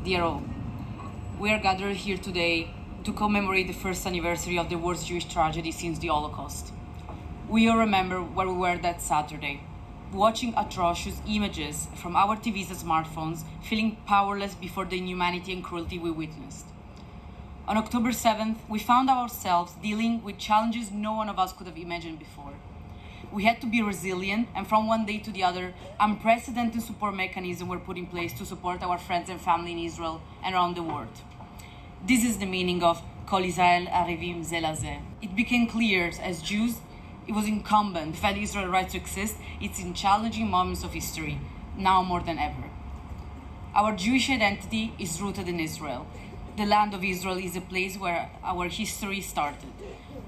Dear all, we are gathered here today to commemorate the first anniversary of the worst Jewish tragedy since the Holocaust. We all remember where we were that Saturday, watching atrocious images from our TVs and smartphones, feeling powerless before the inhumanity and cruelty we witnessed. On October 7th, we found ourselves dealing with challenges no one of us could have imagined before. We had to be resilient, and from one day to the other, unprecedented support mechanisms were put in place to support our friends and family in Israel and around the world. This is the meaning of Kol Israel Arevim Ze Lazeh. It became clear as Jews, it was incumbent to defend Israel's right to exist. It's in challenging moments of history, now more than ever. Our Jewish identity is rooted in Israel. The land of Israel is a place where our history started.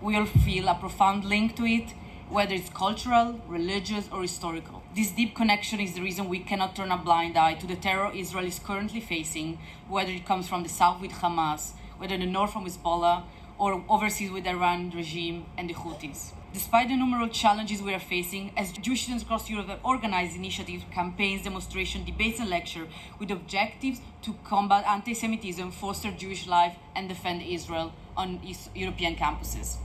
We all feel a profound link to it, whether it's cultural, religious, or historical. This deep connection is the reason we cannot turn a blind eye to the terror Israel is currently facing, whether it comes from the south with Hamas, whether in the north from Hezbollah, or overseas with the Iran regime and the Houthis. Despite the numerous challenges we are facing, as Jewish students across Europe have organized initiatives, campaigns, demonstrations, debates, and lectures with objectives to combat anti-Semitism, foster Jewish life, and defend Israel on European campuses.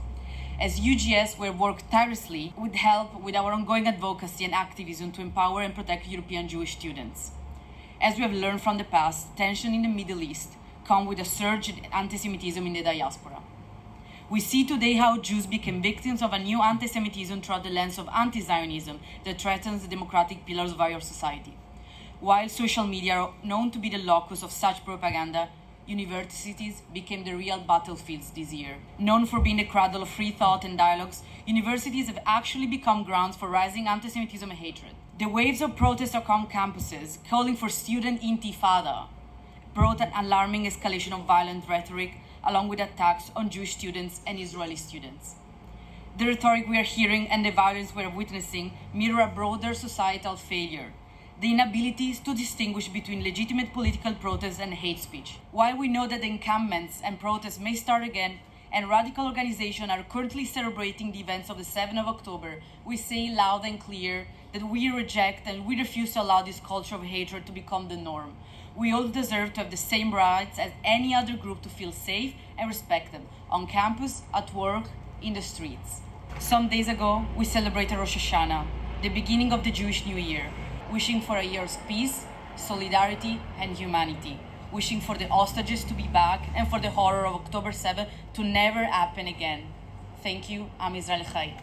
As EUJS, we work tirelessly with help with our ongoing advocacy and activism to empower and protect European Jewish students. As we have learned from the past, tension in the Middle East come with a surge in anti-Semitism in the diaspora. We see today how Jews became victims of a new anti-Semitism through the lens of anti-Zionism that threatens the democratic pillars of our society. While social media are known to be the locus of such propaganda, universities became the real battlefields this year. Known for being the cradle of free thought and dialogues, universities have actually become grounds for rising anti-Semitism and hatred. The waves of protests across campuses, calling for student intifada, brought an alarming escalation of violent rhetoric, along with attacks on Jewish students and Israeli students. The rhetoric we are hearing and the violence we are witnessing mirror a broader societal failure, the inability to distinguish between legitimate political protest and hate speech. While we know that the encampments and protests may start again, and radical organizations are currently celebrating the events of the 7th of October, we say loud and clear that we reject and we refuse to allow this culture of hatred to become the norm. We all deserve to have the same rights as any other group to feel safe and respected on campus, at work, in the streets. Some days ago, we celebrated Rosh Hashanah, the beginning of the Jewish New Year, wishing for a year of peace, solidarity, and humanity, wishing for the hostages to be back and for the horror of October 7th to never happen again. Thank you. Am Israel Chai.